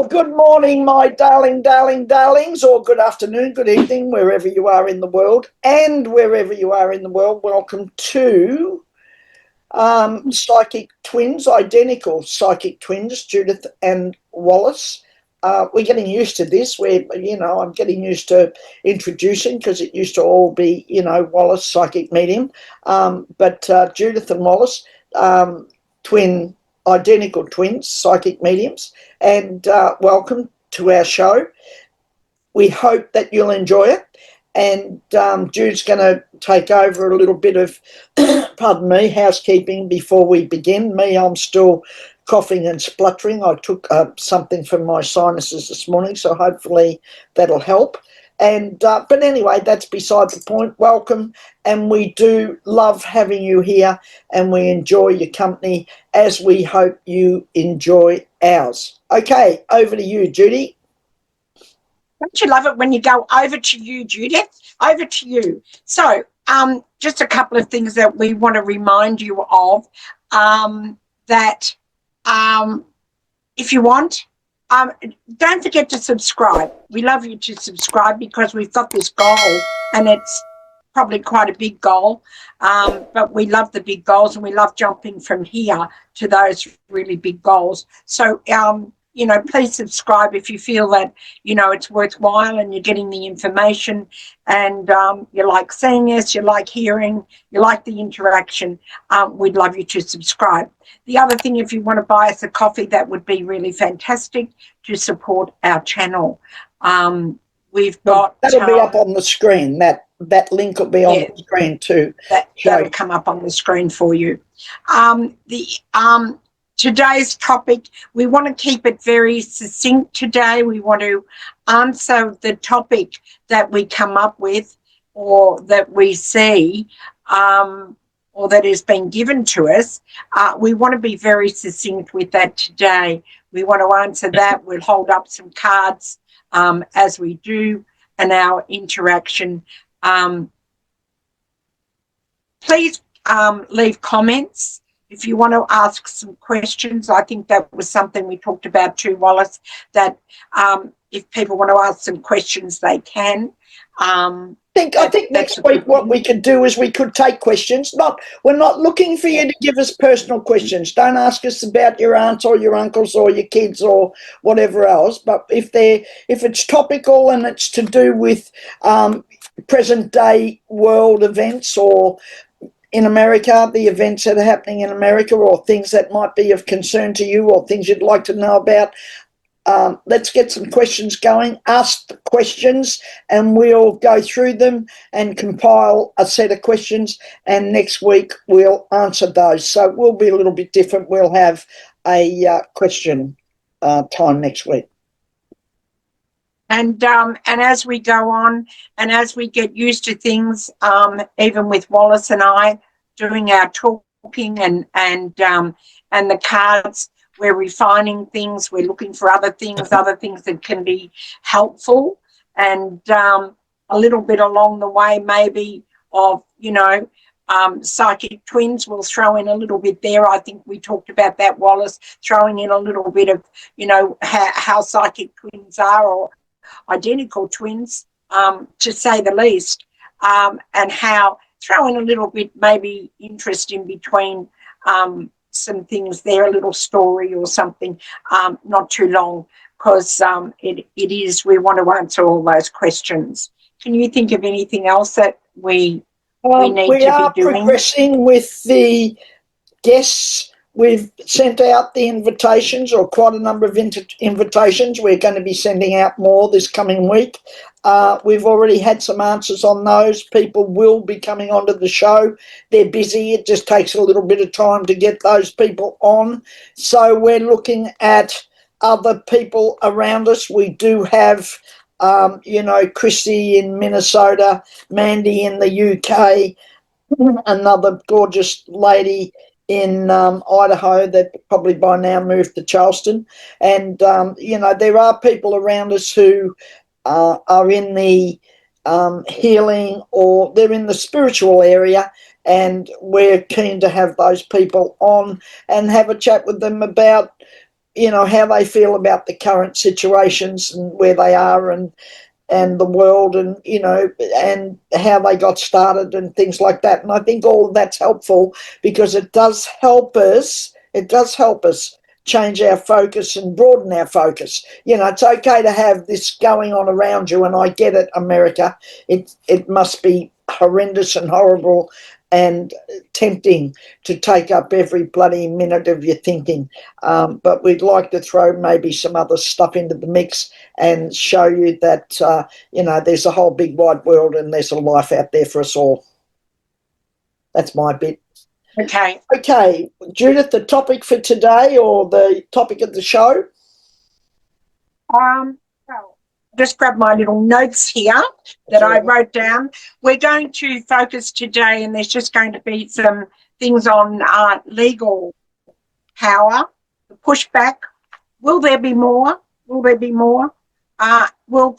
Well, good morning, my darlings, or good afternoon, good evening, wherever you are in the world, and wherever you are in the world. Welcome to Psychic Twins, identical psychic twins, Judith and Wallace. We're getting used to this. I'm getting used to introducing because it used to all be, Wallace, psychic medium. But Judith and Wallace, identical twins, psychic mediums, and welcome to our show. We hope that you'll enjoy it. And Jude's going to take over a little bit of, pardon me, housekeeping before we begin. I'm still coughing and spluttering. I took something from my sinuses this morning, so hopefully that'll help. And but anyway, that's beside the point. Welcome, and we do love having you here, and we enjoy your company as we hope you enjoy ours. Okay, over to you, Judy. Don't you love it when you go over to you, Judith? Over to you. So just a couple of things that we want to remind you of, that if you want, don't forget to subscribe. We love you to subscribe because we've got this goal, and it's probably quite a big goal, but we love the big goals, and we love jumping from here to those really big goals. So please subscribe if you feel that, it's worthwhile and you're getting the information, and you like seeing us, you like hearing, you like the interaction. We'd love you to subscribe. The other thing, if you want to buy us a coffee, that would be really fantastic to support our channel. We've got... That'll be up on the screen. That link will be on the screen too. That'll come up on the screen for you. Today's topic, we want to keep it very succinct today. We want to answer the topic that we come up with, or that we see, or that has been given to us. We want to be very succinct with that today. We want to answer that. We'll hold up some cards as we do in our interaction. Please leave comments. If you want to ask some questions, I think that was something we talked about too, Wallace, that if people want to ask some questions, they can. I think next week what we could do is we could take questions. We're not looking for you to give us personal questions. Don't ask us about your aunts or your uncles or your kids or whatever else. But if it's topical and it's to do with present day world events, or in America, the events that are happening in America, or things that might be of concern to you, or things you'd like to know about, let's get some questions going. Ask the questions and we'll go through them and compile a set of questions, and next week we'll answer those. So we'll be a little bit different. We'll have a question time next week. And as we go on, and as we get used to things, even with Wallace and I doing our talking and the cards, we're refining things. We're looking for other things that can be helpful, and a little bit along the way, maybe of psychic twins. We'll throw in a little bit there. I think we talked about that, Wallace, throwing in a little bit of how psychic twins are, or identical twins, to say the least, and how throw in a little bit maybe interest in between some things there, a little story or something, not too long, because it is, we want to answer all those questions. Can you think of anything else that we need to be doing? We are progressing with the guests. We've sent out the invitations, or quite a number of invitations. We're going to be sending out more this coming week. We've already had some answers on those. People will be coming onto the show. They're busy. It just takes a little bit of time to get those people on. So we're looking at other people around us. We do have, Chrissy in Minnesota, Mandy in the UK, another gorgeous lady in Idaho that probably by now moved to Charleston. And, there are people around us who are in the healing, or they're in the spiritual area, and we're keen to have those people on and have a chat with them about how they feel about the current situations and where they are, and the world, and and how they got started and things like that. And I think all of that's helpful, because it does help us. It does help us change our focus and broaden our focus. It's okay to have this going on around you, and I get it, America. It must be horrendous and horrible and tempting to take up every bloody minute of your thinking. But we'd like to throw maybe some other stuff into the mix and show you that, there's a whole big wide world and there's a life out there for us all. That's my bit. Okay. Okay, Judith, the topic for today, or the topic of the show? So just grab my little notes here that I wrote down. We're going to focus today, and there's just going to be some things on legal power, the pushback. Will there be more? Will there be more? Will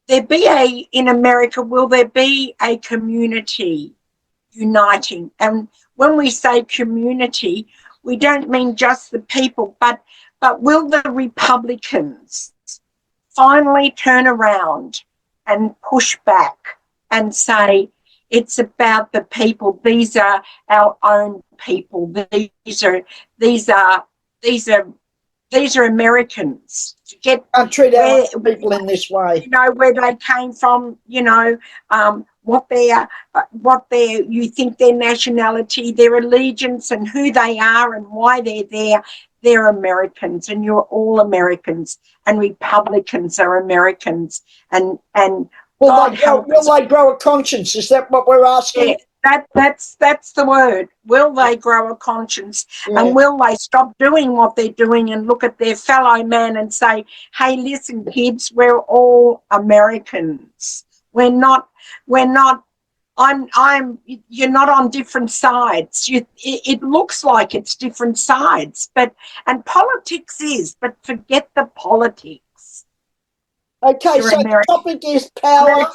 there be in America, will there be a community uniting? And when we say community, we don't mean just the people, but will the Republicans finally turn around and push back and say, it's about the people. These are our own people. These are Americans. To get treat our people in this way. Where they came from. What you think their nationality, their allegiance, and who they are, and why they're there. They're Americans, and you're all Americans, and Republicans are Americans, and will they grow a conscience? Is that what we're asking? Yeah, that's the word. Will they grow a conscience? Yeah. And will they stop doing what they're doing and look at their fellow man and say, hey, listen, kids, we're all Americans. You're not on different sides. It looks like it's different sides, and politics is, but forget the politics. Okay, so the topic is power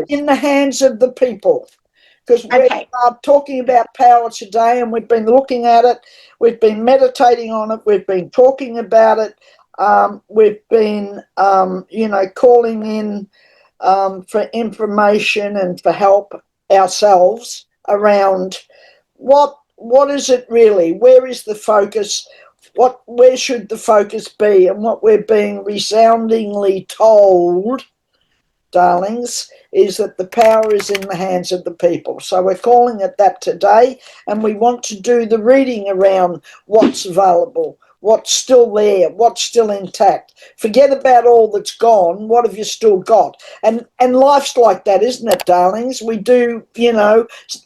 in the hands of the people. Because we're talking about power today, and we've been looking at it, we've been meditating on it, we've been talking about it, we've been, calling in for information and for help ourselves around what is it really? Where is the focus? Where should the focus be? And what we're being resoundingly told, darlings, is that the power is in the hands of the people. So we're calling it that today, and we want to do the reading around what's available, what's still there, what's still intact. Forget about all that's gone. What have you still got? And life's like that, isn't it, darlings? We do,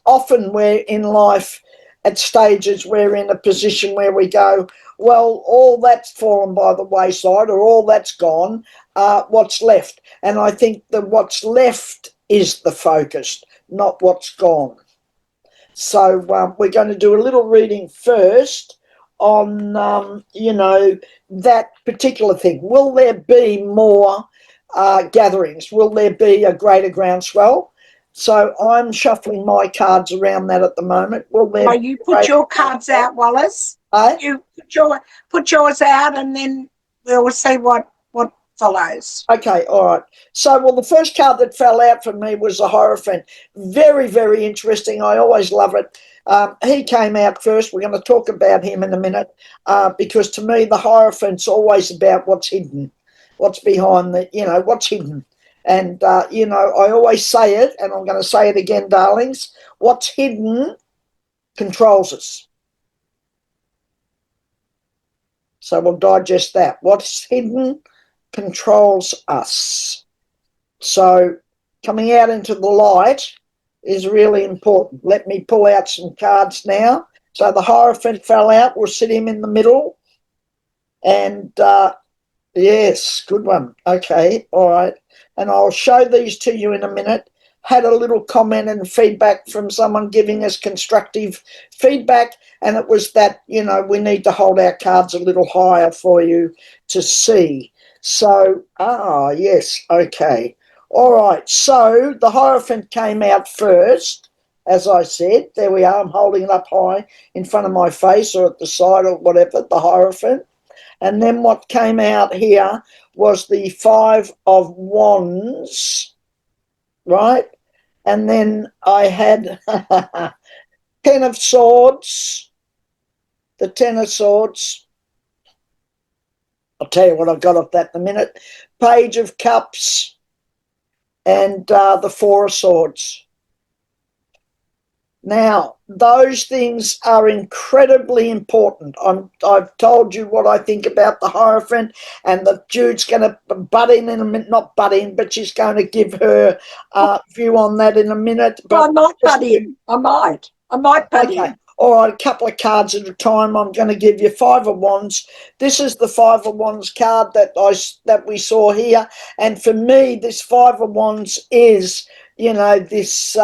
often we're in life at stages, we're in a position where we go, well, all that's fallen by the wayside, or all that's gone. What's left? And I think that what's left is the focus, not what's gone. So we're going to do a little reading first on, that particular thing. Will there be more gatherings? Will there be a greater groundswell? So I'm shuffling my cards around that at the moment. You put your cards out, Wallace. You put yours out, and then we'll see what follows. Okay, all right. So, the first card that fell out for me was the Hierophant. Very, very interesting. I always love it. He came out first. We're going to talk about him in a minute, because to me, the Hierophant's always about what's hidden, what's behind what's hidden. And, I always say it, and I'm going to say it again, darlings. What's hidden controls us. So we'll digest that. What's hidden controls us. So coming out into the light is really important. Let me pull out some cards now. So the Hierophant fell out. We'll sit him in the middle. And yes, good one. Okay, all right. And I'll show these to you in a minute. Had a little comment and feedback from someone giving us constructive feedback, and it was that, we need to hold our cards a little higher for you to see. So, yes, okay. All right, so the Hierophant came out first, as I said. There we are. I'm holding it up high in front of my face or at the side or whatever, the Hierophant. And then what came out here was the Five of Wands, right? And then I had Ten of Swords, the Ten of Swords. I'll tell you what I've got off that in a minute. Page of Cups and the Four of Swords. Now, those things are incredibly important. I've told you what I think about the Hierophant, and the Jude's going to butt in a minute, not butt in, but she's going to give her view on that in a minute. But I might butt in. I might butt in. All right, a couple of cards at a time. I'm going to give you Five of Wands. This is the Five of Wands card that we saw here, and for me, this Five of Wands is, you know, this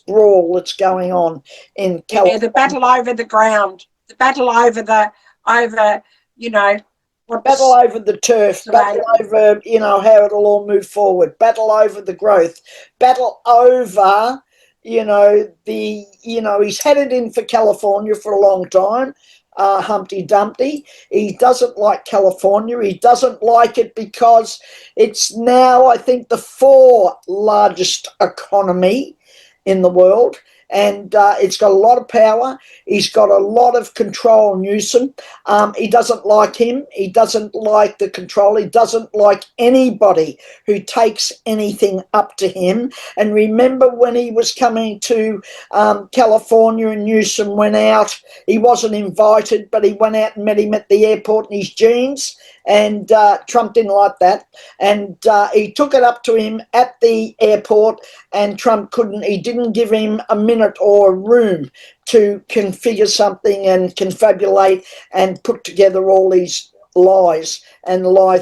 brawl that's going on in California. Yeah, the battle over the ground, the battle over you know, battle over the turf, battle over, you know, how it'll all move forward, battle over the growth, battle over, you know, he's headed in for California for a long time, Humpty Dumpty. He doesn't like California. He doesn't like it because it's now, I think, the fourth largest economy in the world. And it's got a lot of power. He's got a lot of control, Newsom. He doesn't like him. He doesn't like the control. He doesn't like anybody who takes anything up to him. And remember when he was coming to California and Newsom went out, he wasn't invited, but he went out and met him at the airport in his jeans. And Trump didn't like that. And he took it up to him at the airport, and Trump he didn't give him a minute or a room to configure something and confabulate and put together all these lies and lie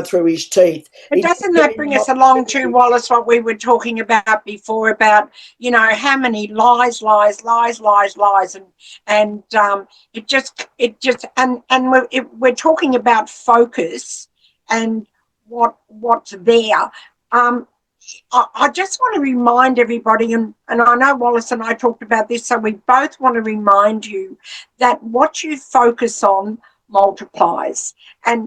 through his teeth. But doesn't that bring us along to, Wallace, what we were talking about before about, you know, how many lies, and we're talking about focus and what's there. I just want to remind everybody, and I know Wallace and I talked about this, so we both want to remind you that what you focus on multiplies, and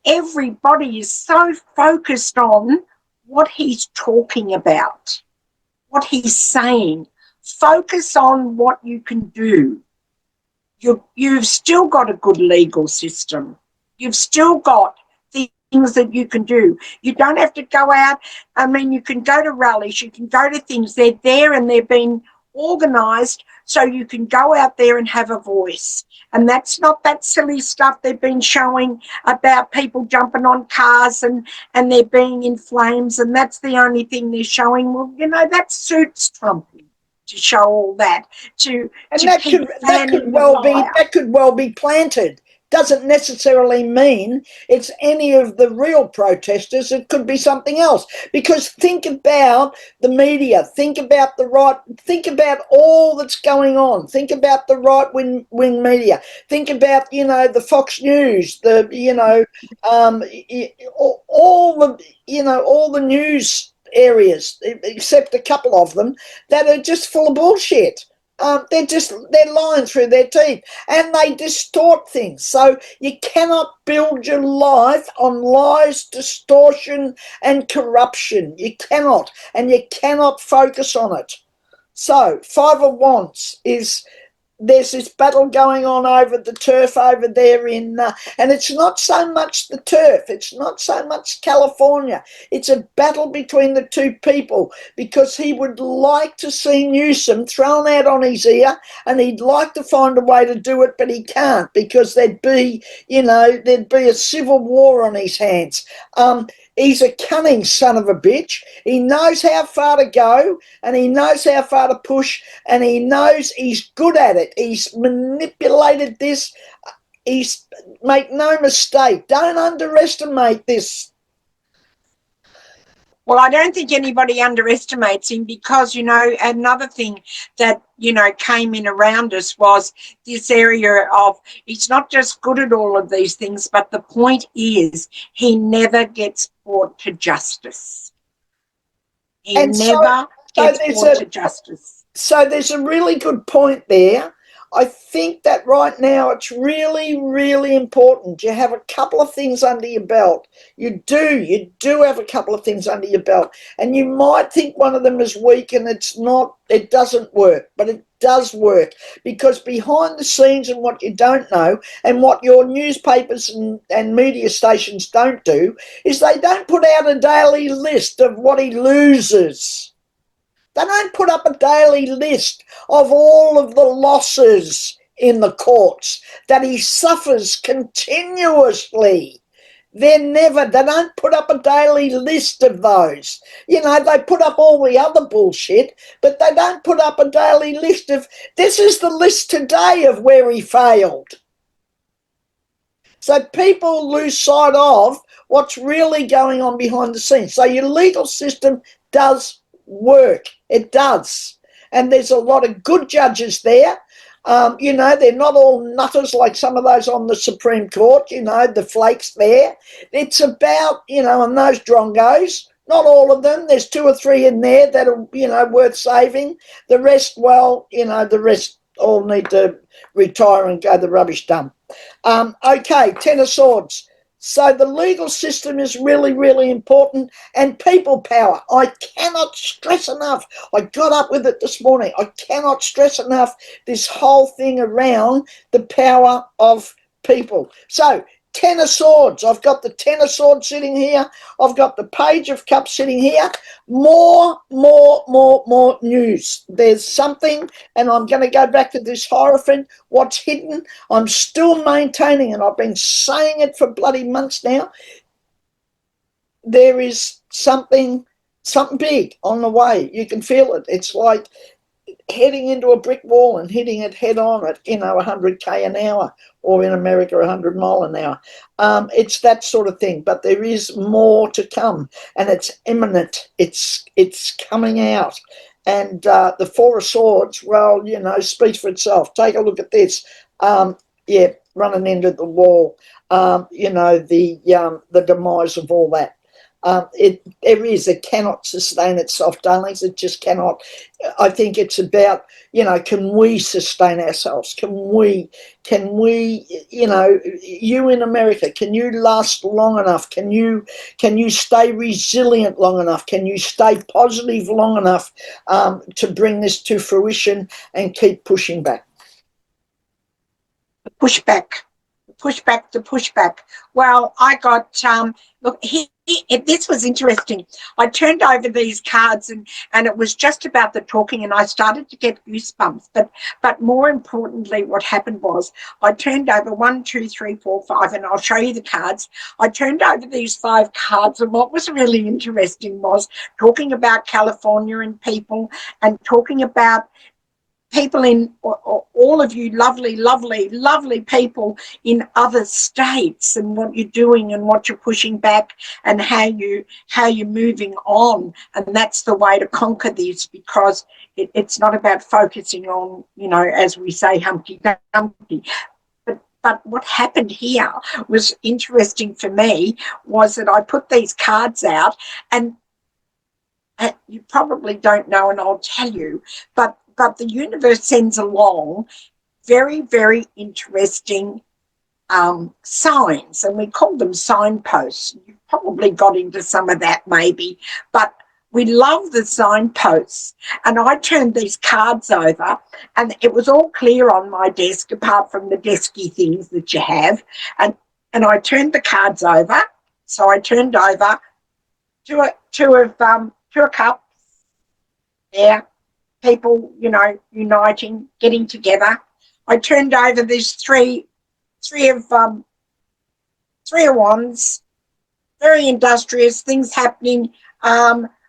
everybody is so focused on what he's talking about, what he's saying. Focus on what you can do. You've still got a good legal system. You've still got things that you can do. You don't have to go out. I mean, you can go to rallies, you can go to things. They're there and they've been organised so you can go out there and have a voice. And that's not that silly stuff they've been showing about people jumping on cars and they're being in flames, and that's the only thing they're showing. Well, you know, that suits Trump to show all that. That could well be planted. Doesn't necessarily mean it's any of the real protesters. It could be something else. Because think about the media, think about think about all that's going on. Think about the right-wing media. Think about, you know, the Fox News, all the news areas, except a couple of them, that are just full of bullshit. They're lying through their teeth, and they distort things. So you cannot build your life on lies, distortion, and corruption. You cannot, and you cannot focus on it. So Five of Wands is, there's this battle going on over the turf over there and it's not so much the turf, it's not so much California, it's a battle between the two people, because he would like to see Newsom thrown out on his ear, and he'd like to find a way to do it, but he can't, because there'd be a civil war on his hands. He's a cunning son of a bitch. He knows how far to go, and he knows how far to push, and he knows he's good at it. He's manipulated this. Make no mistake. Don't underestimate this. Well, I don't think anybody underestimates him, because, you know, another thing that, you know, came in around us was this area of, he's not just good at all of these things, but the point is he never gets brought to justice. gets brought to justice. So there's a really good point there. I think that right now it's really, really important. You have a couple of things under your belt. You do have a couple of things under your belt. And you might think one of them is weak and it's not, it doesn't work, but it does work, because behind the scenes, and what you don't know and what your newspapers and media stations don't do, is they don't put out a daily list of what he loses. They don't put up a daily list of all of the losses in the courts that he suffers continuously. They don't put up a daily list of those. You know, they put up all the other bullshit, but they don't put up a daily list of, this is the list today of where he failed. So people lose sight of what's really going on behind the scenes. So your legal system does work. It does. And there's a lot of good judges there. You know, they're not all nutters like some of those on the Supreme Court, you know, the flakes there. It's about, you know, and those drongos, not all of them. There's 2 or 3 in there that are, you know, worth saving. The rest, well, you know, the rest all need to retire and go the rubbish dump. Okay, 10 of Swords. So the legal system is really, really important, and people power. I cannot stress enough. I got up with it this morning. I cannot stress enough this whole thing around the power of people. So 10 of Swords. I've got the 10 of Swords sitting here. I've got the Page of Cups sitting here. More news. There's something, and I'm going to go back to this Hierophant. What's hidden? I'm still maintaining, and I've been saying it for bloody months now. There is something big on the way. You can feel it. It's like heading into a brick wall and hitting it head on at, you know, 100k an hour, or in America 100 mile an hour. It's that sort of thing, but there is more to come, and it's imminent. It's coming out. And the 4 of Swords, well, you know, speaks for itself. Take a look at this. Yeah, running into the wall. You know, the demise of all that. It cannot sustain itself, darlings. It just cannot. I think it's about, you know, can we sustain ourselves? Can we, you know, you in America, can you last long enough? Can you stay resilient long enough? Can you stay positive long enough to bring this to fruition and keep pushing back? Pushback. Well, I got, look, this was interesting. I turned over these cards and it was just about the talking, and I started to get goosebumps. But more importantly, what happened was I turned over 1, 2, 3, 4, 5, and I'll show you the cards. I turned over these 5 cards, and what was really interesting was talking about California and people, and talking about people in, all of you lovely people in other states, and what you're doing and what you're pushing back, and how you're moving on. And that's the way to conquer this, because it's not about focusing on, you know, as we say, Humpty Dumpty. But what happened here was interesting for me, was that I put these cards out, and you probably don't know, and I'll tell you, but the universe sends along very interesting signs, and we call them signposts. You probably got into some of that maybe, but we love the signposts. And I turned these cards over, and it was all clear on my desk, apart from the desky things that you have. And I turned the cards over. So I turned over two of cups there. People, you know, uniting, getting together. I turned over these three of wands, very industrious, things happening,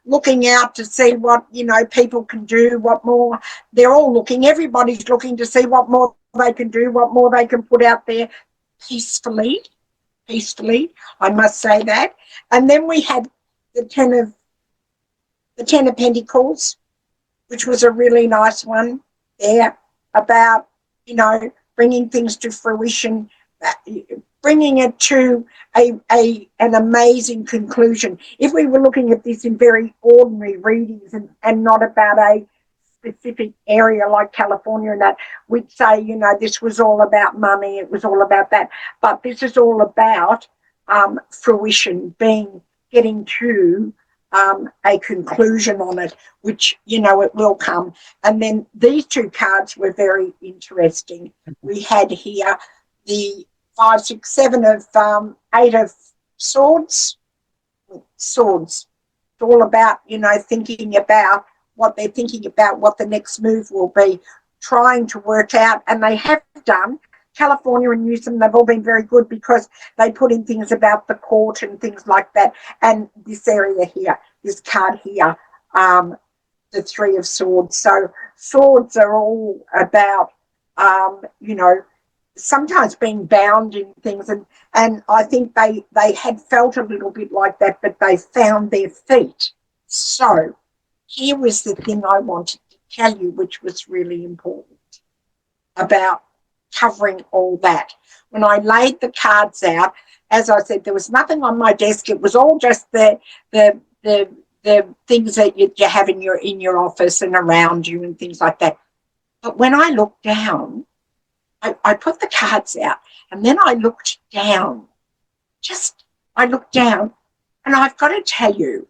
looking out to see what, you know, people can do, what more. They're all looking, everybody's looking to see what more they can do, what more they can put out there peacefully, I must say that. And then we had the Ten of Pentacles, which was a really nice one there, about, you know, bringing things to fruition, bringing it to an amazing conclusion. If we were looking at this in very ordinary readings and not about a specific area like California and that, we'd say, you know, this was all about money, it was all about that. But this is all about fruition, getting to a conclusion on it, which, you know, it will come. And then these two cards were very interesting. We had here the 5, 6, 7 of 8 of swords. It's all about, you know, thinking about what they're thinking about, what the next move will be, trying to work out, and they have done. California and Newsom, they've all been very good because they put in things about the court and things like that. And this area here, this card here, the 3 of swords. So swords are all about, you know, sometimes being bound in things. And I think they had felt a little bit like that, but they found their feet. So here was the thing I wanted to tell you, which was really important about covering all that. When I laid the cards out, as I said, there was nothing on my desk. It was all just the things that you have in your office and around you and things like that. But when I looked down, I put the cards out and then I looked down. I looked down, and I've got to tell you,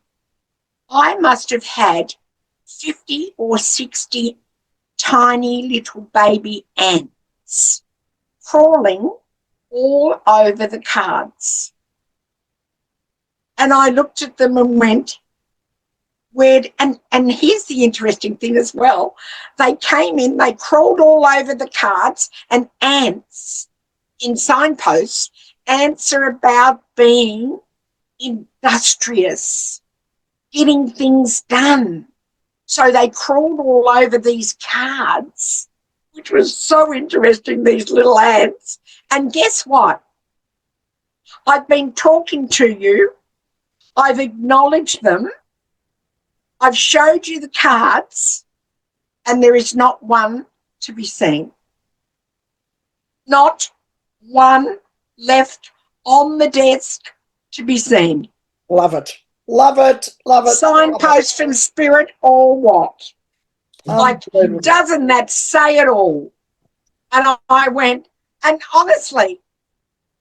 I must have had 50 or 60 tiny little baby ants crawling all over the cards. And I looked at them and went, and here's the interesting thing as well. They came in, they crawled all over the cards, and ants in signposts, ants are about being industrious, getting things done. So they crawled all over these cards, which was so interesting, these little ants. And guess what? I've been talking to you. I've acknowledged them. I've showed you the cards, and there is not one to be seen. Not one left on the desk to be seen. Love it. Love it. Love it. Signpost from Spirit or what? Like, Unbelievable. doesn't that say it all? And I went, and honestly,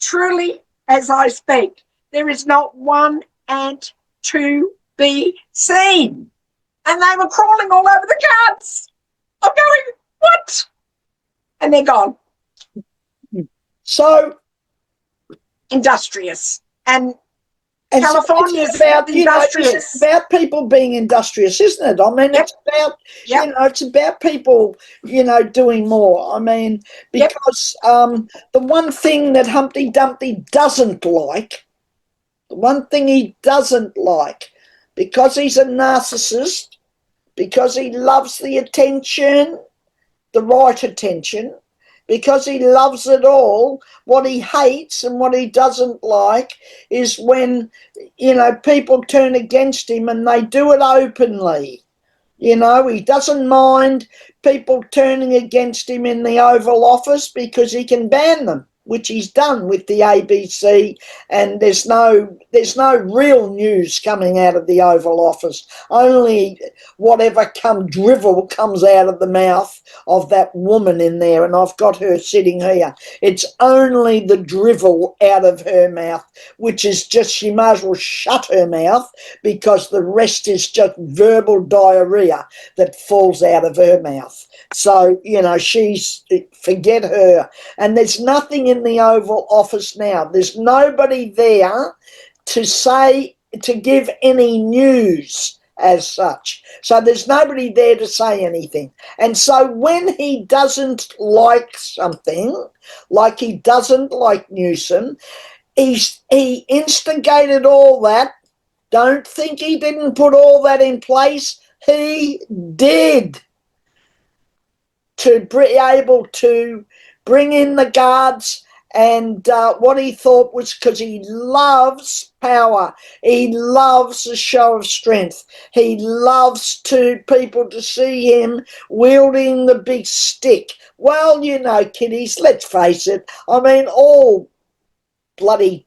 truly, as I speak, there is not one ant to be seen. And they were crawling all over the cards. I'm going, what? And they're gone. So industrious. And California is about, industrious. It's about people being industrious, isn't it? I mean, it's about, it's about people, doing more. I mean, because the one thing that Humpty Dumpty doesn't like, because he's a narcissist, because he loves the attention, the right attention, because he loves it all, what he hates and what he doesn't like is when, people turn against him, and they do it openly. He doesn't mind people turning against him in the Oval Office because he can ban them, which he's done with the ABC, and there's no real news coming out of the Oval Office. Only whatever drivel comes out of the mouth of that woman in there, and I've got her sitting here. It's only the drivel out of her mouth, which is just, she might as well shut her mouth, because the rest is just verbal diarrhea that falls out of her mouth. So, forget her. And there's nothing in the Oval Office now. There's nobody there to give any news as such. So there's nobody there to say anything. And so when he doesn't like something, like he doesn't like Newsom, he instigated all that. Don't think he didn't put all that in place. He did. To be able to bring in the guards And what he thought was because he loves power, he loves a show of strength, he loves people to see him wielding the big stick. Well, you know, kiddies, let's face it. I mean, all bloody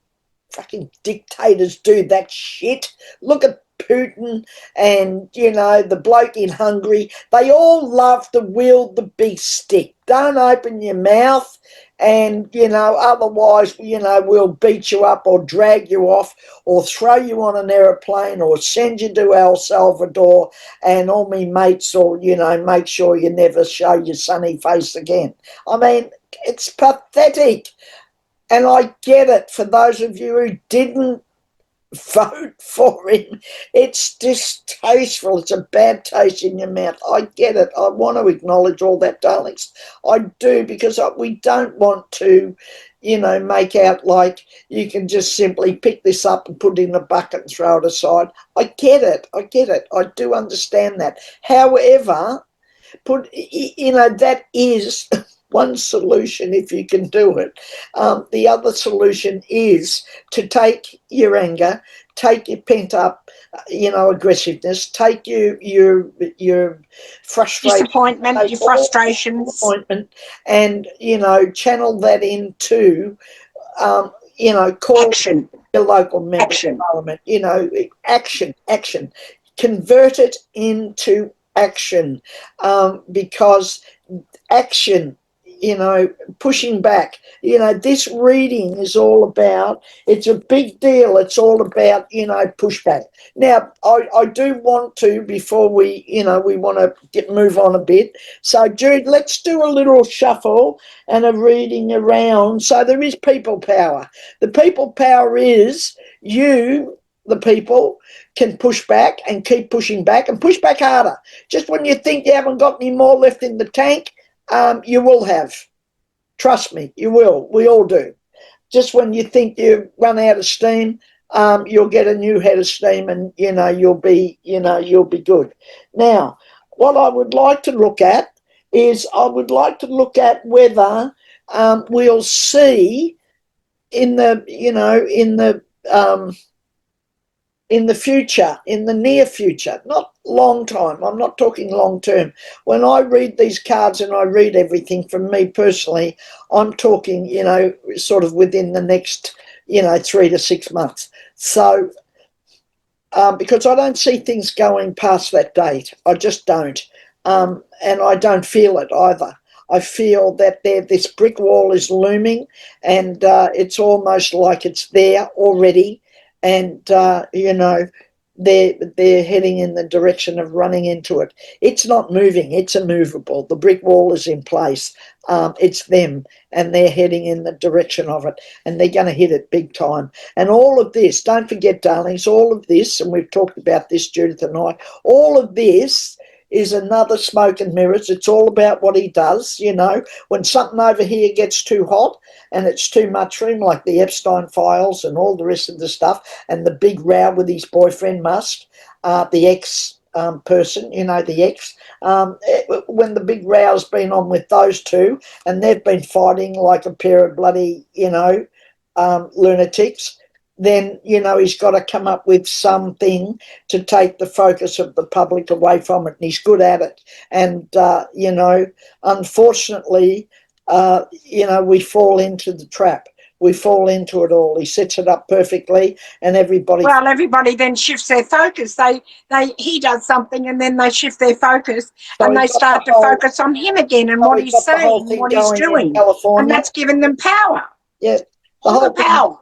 fucking dictators do that shit. Look at Putin and, you know, the bloke in Hungary. They all love to wield the big stick. Don't open your mouth, and, you know, otherwise, you know, we'll beat you up or drag you off or throw you on an aeroplane or send you to El Salvador, and all me mates will, you know, make sure you never show your sunny face again. I mean, it's pathetic. And I get it, for those of you who didn't vote for him. It's distasteful. It's a bad taste in your mouth. I get it. I want to acknowledge all that, darlings. I do, because we don't want to, you know, make out like you can just simply pick this up and put it in a bucket and throw it aside. I get it. I get it. I do understand that. However, you know, that is one solution if you can do it. The other solution is to take your anger, take your pent up, you know, aggressiveness, take your frustration, disappointment, your frustrations, disappointment, and, you know, channel that into, you know, call action, your local member of parliament. You know, action. Convert it into action, because action, you know, pushing back, you know, this reading is all about, it's a big deal. It's all about, you know, pushback. Now, I do want to, before we, you know, we want to move on a bit. So, Jude, let's do a little shuffle and a reading around. So there is people power. The people power is you, the people, can push back and keep pushing back and push back harder. Just when you think you haven't got any more left in the tank, you will have. Trust me, you will. We all do. Just when you think you've run out of steam, you'll get a new head of steam, and, you know, you'll be good. Now, what I would like to look at is whether we'll see in the, you know, in the future, in the near future, not long time, I'm not talking long term. When I read these cards and I read everything, from me personally, I'm talking, you know, sort of within the next, you know, 3 to 6 months. So, because I don't see things going past that date. I just don't. And I don't feel it either. I feel that this brick wall is looming, and it's almost like it's there already. And, you know, they're heading in the direction of running into it. It's not moving. It's immovable. The brick wall is in place. It's them, and they're heading in the direction of it, and they're going to hit it big time. And all of this, don't forget, darlings, all of this, and we've talked about this, Judith and I, all of this is another smoke and mirrors. It's all about what he does. You know, when something over here gets too hot and it's too much for him, like the Epstein files and all the rest of the stuff, and the big row with his boyfriend Musk, the ex person, you know, the ex, when the big row's been on with those two, and they've been fighting like a pair of bloody, you know, lunatics, then, you know, he's got to come up with something to take the focus of the public away from it, and he's good at it. And, you know, unfortunately, you know, we fall into the trap. We fall into it all. He sets it up perfectly, and everybody... Well, everybody then shifts their focus. He does something, and then they shift their focus, So and they start to focus on him again and what he's saying and what he's doing. And that's given them power. Yeah. All the power.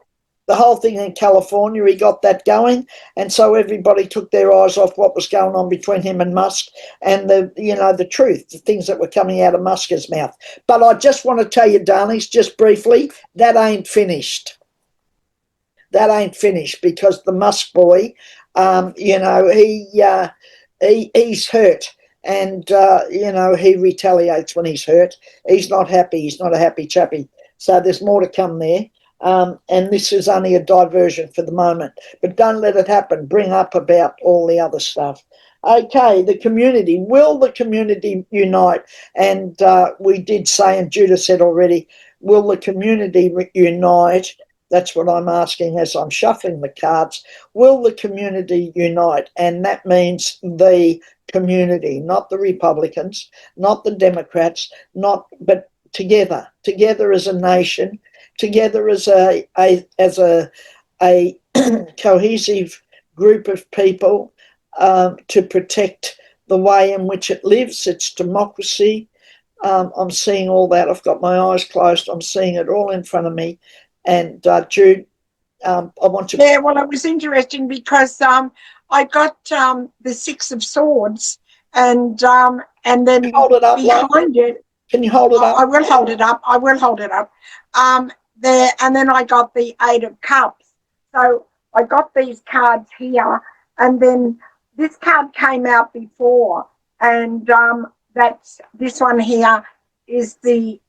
The whole thing in California, he got that going, and so everybody took their eyes off what was going on between him and Musk, and the truth, the things that were coming out of Musk's mouth. But I just want to tell you, darlings, just briefly, that ain't finished. That ain't finished, because the Musk boy, you know, he's hurt, and you know, he retaliates when he's hurt. He's not happy. He's not a happy chappy. So there's more to come there. And this is only a diversion for the moment, but don't let it happen. Bring up about all the other stuff. Okay, the community. Will the community unite? And we did say, and Judah said already, will the community unite? That's what I'm asking as I'm shuffling the cards. Will the community unite? And that means the community, not the Republicans, not the Democrats, but together as a nation, together as a cohesive group of people to protect the way in which it lives, its democracy. I'm seeing all that. I've got my eyes closed. I'm seeing it all in front of me. And Jude, I want to. Yeah, well, it was interesting because I got the Six of Swords, and then Hold it up, behind it. Can you hold it up? I will hold it up. I will hold it up. There, and then I got the Eight of Cups. So I got these cards here, and then this card came out before, and that's this one here is the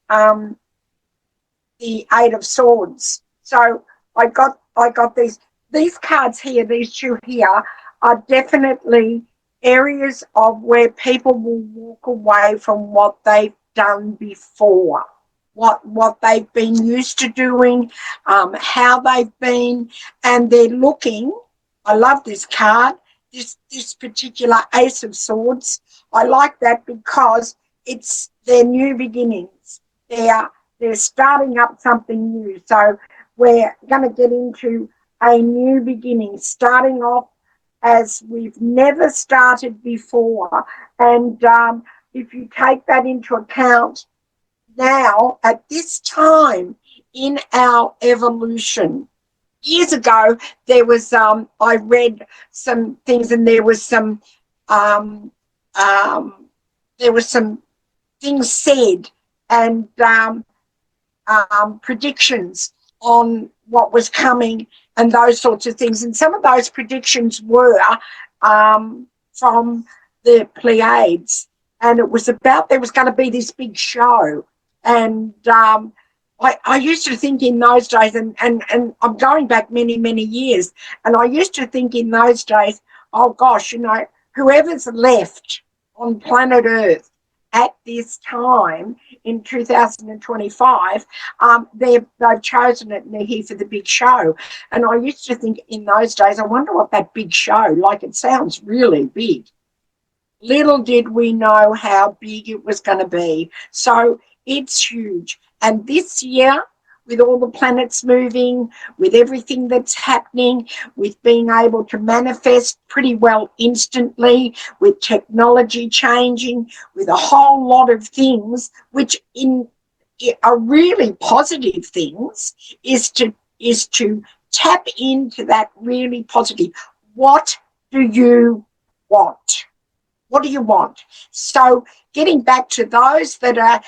Eight of Swords. So I got these cards here, these two here are definitely areas of where people will walk away from what they've done before, what they've been used to doing, how they've been, and they're looking. I love this card, this particular Ace of Swords. I like that because it's their new beginnings. They're starting up something new. So we're going to get into a new beginning, starting off as we've never started before. And if you take that into account now, at this time in our evolution, years ago, there was, I read some things and there was some things said and predictions on what was coming and those sorts of things. And some of those predictions were from the Pleiades. And it was about there was going to be this big show. And I used to think in those days, and I'm going back many, many years, and I used to think in those days, oh gosh, you know, whoever's left on planet Earth at this time in 2025, they've chosen it and they're here for the big show. And I used to think in those days, I wonder what that big show, like it sounds really big. Little did we know how big it was going to be. So it's huge. And this year, with all the planets moving, with everything that's happening, with being able to manifest pretty well instantly, with technology changing, with a whole lot of things, which are really positive things, is to tap into that really positive. What do you want? What do you want? So getting back to those that are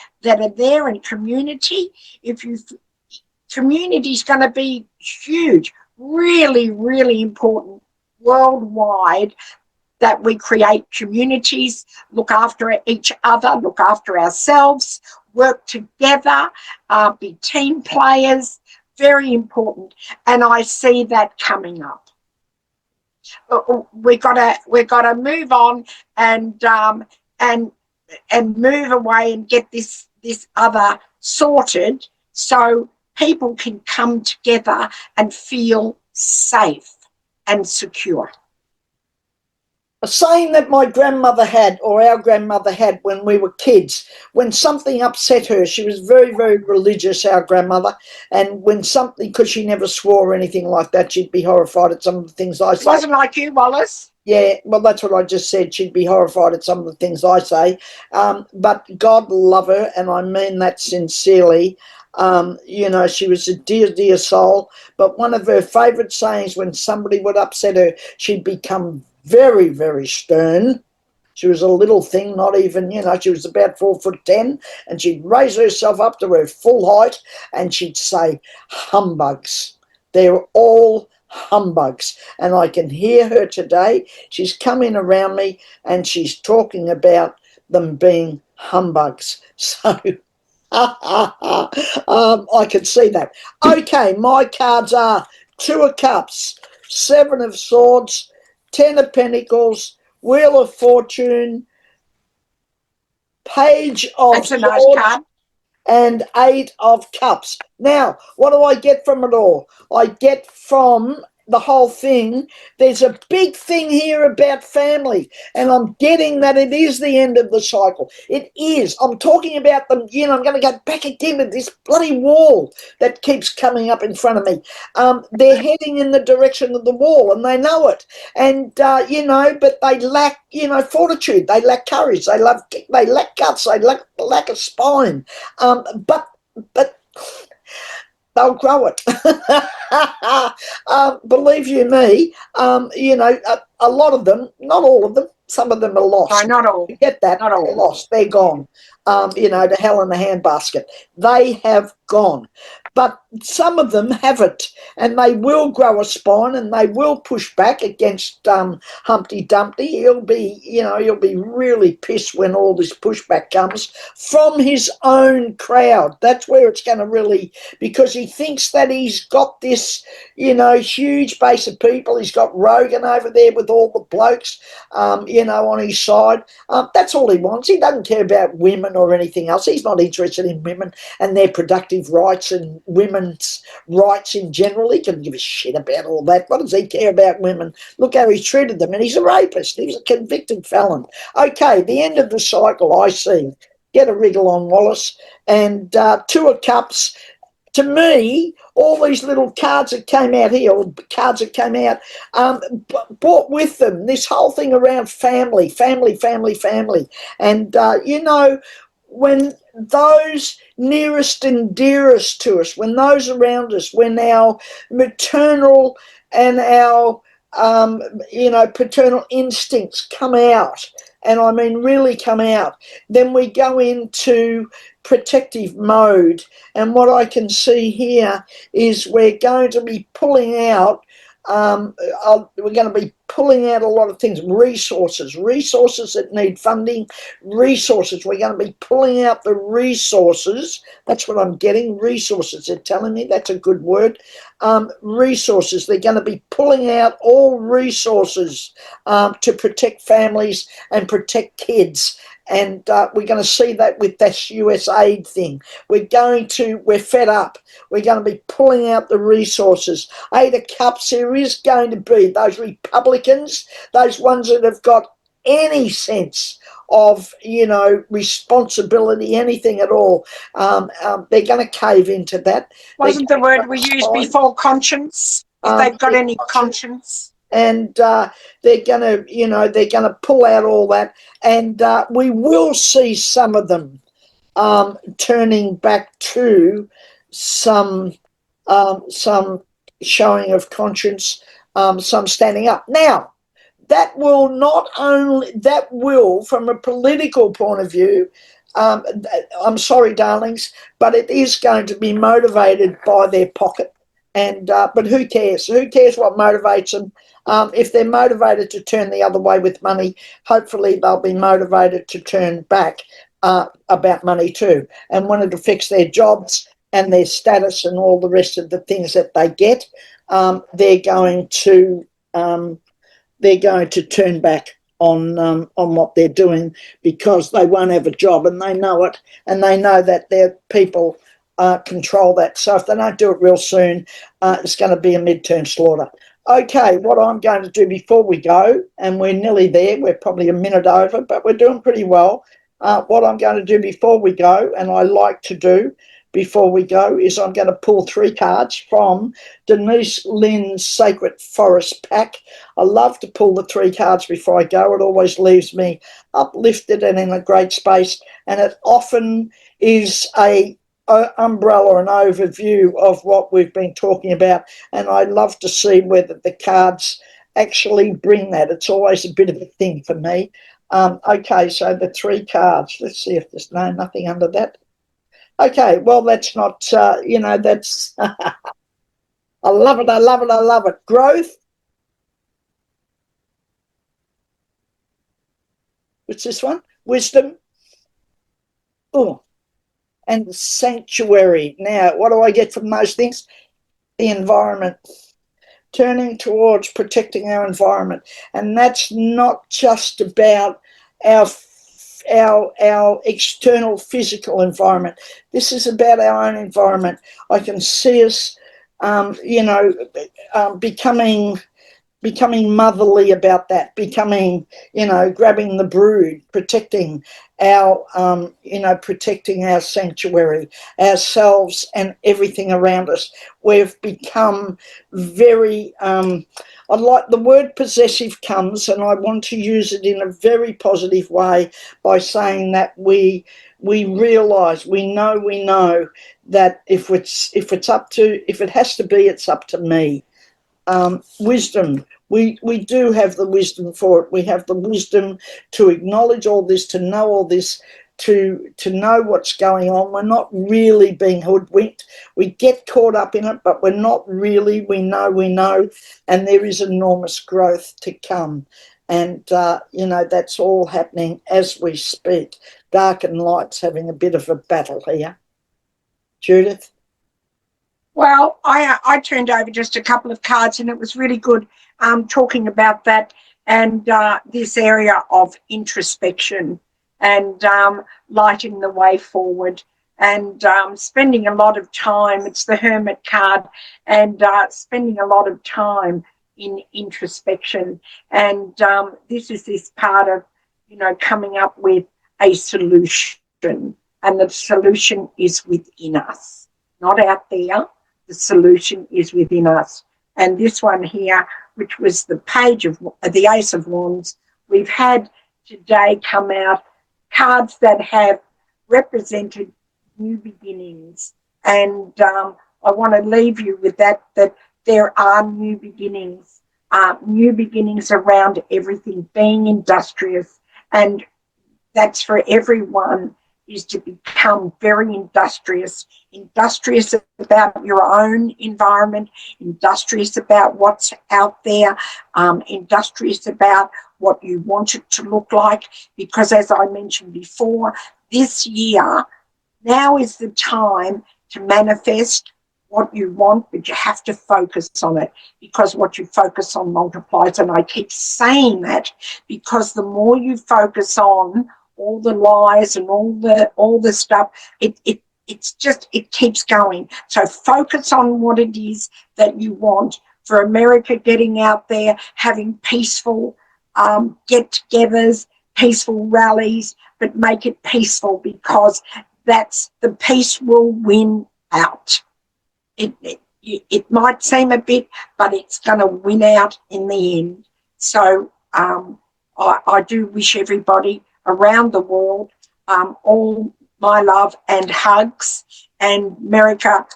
there in community, community is going to be huge, really, really important worldwide, that we create communities, look after each other, look after ourselves, work together, be team players, very important. And I see that coming up. We've got to move on and move away and get this other sorted so people can come together and feel safe and secure. A saying that my grandmother had, or our grandmother had when we were kids, when something upset her, she was very, very religious, our grandmother, and when something, because she never swore or anything like that, she'd be horrified at some of the things I say. It wasn't like you, Wallace. Yeah, well, that's what I just said. She'd be horrified at some of the things I say. But God love her, and I mean that sincerely. You know, she was a dear, dear soul. But one of her favourite sayings, when somebody would upset her, she'd become very, very stern. She was a little thing, not even, you know, she was about 4'10", and she'd raise herself up to her full height, and she'd say, humbugs. They're all humbugs. And I can hear her today. She's coming around me and she's talking about them being humbugs. So I can see that. Okay, my cards are Two of Cups, Seven of Swords, Ten of Pentacles, Wheel of Fortune, Page of That's a nice Swords. card. and 8 of cups. Now, what do I get from it all? I get from the whole thing, there's a big thing here about family, and I'm getting that it is the end of the cycle. It is. I'm talking about them, I'm going to go back again with this bloody wall that keeps coming up in front of me. They're heading in the direction of the wall, and they know it. And, but they lack, fortitude. They lack courage. They lack guts. They lack a spine. But they'll grow it. Believe you me, a lot of them, not all of them, some of them are lost. No, not all. You get that? Not all. They're lost. They're gone. To hell in the handbasket. They have gone. But some of them haven't, and they will grow a spine, and they will push back against Humpty Dumpty. He'll be really pissed when all this pushback comes from his own crowd. That's where it's going to really, because he thinks that he's got this, huge base of people. He's got Rogan over there with all the blokes, on his side. That's all he wants. He doesn't care about women or anything else. He's not interested in women and their productive rights and women's rights in general. He can give a shit about all that. What does he care about women? Look how he's treated them. And he's a rapist. He's a convicted felon. Okay, the end of the cycle, I see. Get a wriggle on, Wallace. And 2 of cups. To me, all these little cards that came out here, or cards that came out, brought with them this whole thing around family. And, when those nearest and dearest to us, when those around us, when our maternal and our, paternal instincts come out, and I mean really come out, then we go into protective mode. And what I can see here is we're going to be pulling out we're going to be pulling out a lot of things, resources that need funding, resources. We're going to be pulling out the resources. That's what I'm getting, resources. They're telling me that's a good word. Resources. They're going to be pulling out all resources to protect families and protect kids. And we're going to see that with this US aid thing. We're fed up. We're going to be pulling out the resources. 8 of Cups, there is going to be those Republicans, those ones that have got any sense of, responsibility, anything at all. They're going to cave into that. Wasn't the word we used before conscience? If they've got any conscience. And they're going to pull out all that, and we will see some of them turning back to some showing of conscience, some standing up. Now, that will, from a political point of view, I'm sorry, darlings, but it is going to be motivated by their pocket. And but who cares? Who cares what motivates them? If they're motivated to turn the other way with money, hopefully they'll be motivated to turn back about money too. And when it affects their jobs and their status and all the rest of the things that they get, they're going to turn back on what they're doing, because they won't have a job, and they know it, and they know that their people control that. So if they don't do it real soon, it's going to be a midterm slaughter. Okay, what I'm going to do before we go, and we're nearly there, we're probably a minute over, but we're doing pretty well. What I'm going to do before we go, and I like to do before we go, is I'm going to pull 3 cards from Denise Lynn's Sacred Forest pack. I love to pull the 3 cards before I go. It always leaves me uplifted and in a great space, and it often is a umbrella and overview of what we've been talking about, and I love to see whether the cards actually bring that. It's always a bit of a thing for me. Okay, so the 3 cards, let's see if there's nothing under that. Okay, well, that's not, that's, I love it. Growth. What's this one? Wisdom. Oh, and sanctuary. Now, what do I get from those things? The environment. Turning towards protecting our environment. And that's not just about our our external physical environment. This is about our own environment. I can see us, becoming motherly about that, becoming, grabbing the brood, protecting protecting our sanctuary, ourselves and everything around us. We've become very, I like the word possessive comes, and I want to use it in a very positive way by saying that we realise, we know that if it has to be, it's up to me. Wisdom. We do have the wisdom for it. We have the wisdom to acknowledge all this, to know all this, to know what's going on. We're not really being hoodwinked. We get caught up in it, but we're not really. We know, and there is enormous growth to come. And, that's all happening as we speak. Dark and light's having a bit of a battle here. Judith? Well, I turned over just a couple of cards, and it was really good talking about that and this area of introspection and lighting the way forward and spending a lot of time. It's the Hermit card, and spending a lot of time in introspection. And this is this part of, coming up with a solution, and the solution is within us, not out there. The solution is within us. And this one here, which was the page of the Ace of Wands, we've had today come out cards that have represented new beginnings. And I want to leave you with that there are new beginnings around everything, being industrious. And that's for everyone, is to become very industrious about your own environment, industrious about what's out there, industrious about what you want it to look like. Because as I mentioned before, this year, now is the time to manifest what you want, but you have to focus on it, because what you focus on multiplies. And I keep saying that because the more you focus on all the lies and all the stuff, it keeps going. So focus on what it is that you want. For America, getting out there, having peaceful get-togethers, peaceful rallies, but make it peaceful, because that's the peace will win out. It might seem a bit, but it's going to win out in the end. So I do wish everybody around the world all my love and hugs. And America,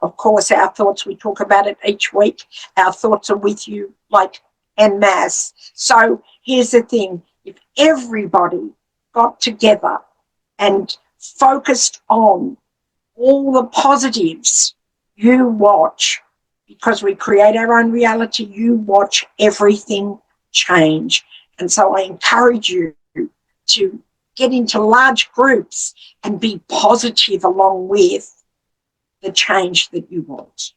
of course, our thoughts, we talk about it each week, our thoughts are with you like en masse. So here's the thing, if everybody got together and focused on all the positives, you watch, because we create our own reality, you watch everything change. And so I encourage you to get into large groups and be positive along with the change that you want.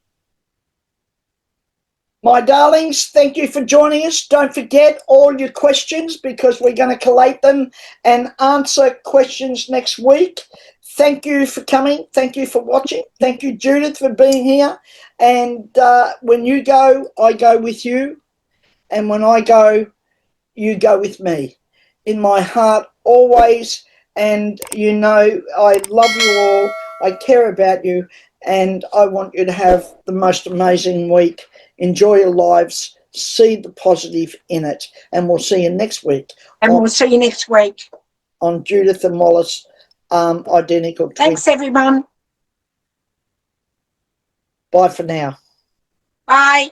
My darlings, thank you for joining us. Don't forget all your questions, because we're going to collate them and answer questions next week. Thank you for coming. Thank you for watching. Thank you, Judith, for being here. And when you go, I go with you. And when I go, you go with me. In my heart, always. And I love you all. I care about you. And I want you to have the most amazing week. Enjoy your lives. See the positive in it. And we'll see you next week. We'll see you next week. On Judith and Wallace, Identical Twins. Thanks, everyone. Bye for now. Bye.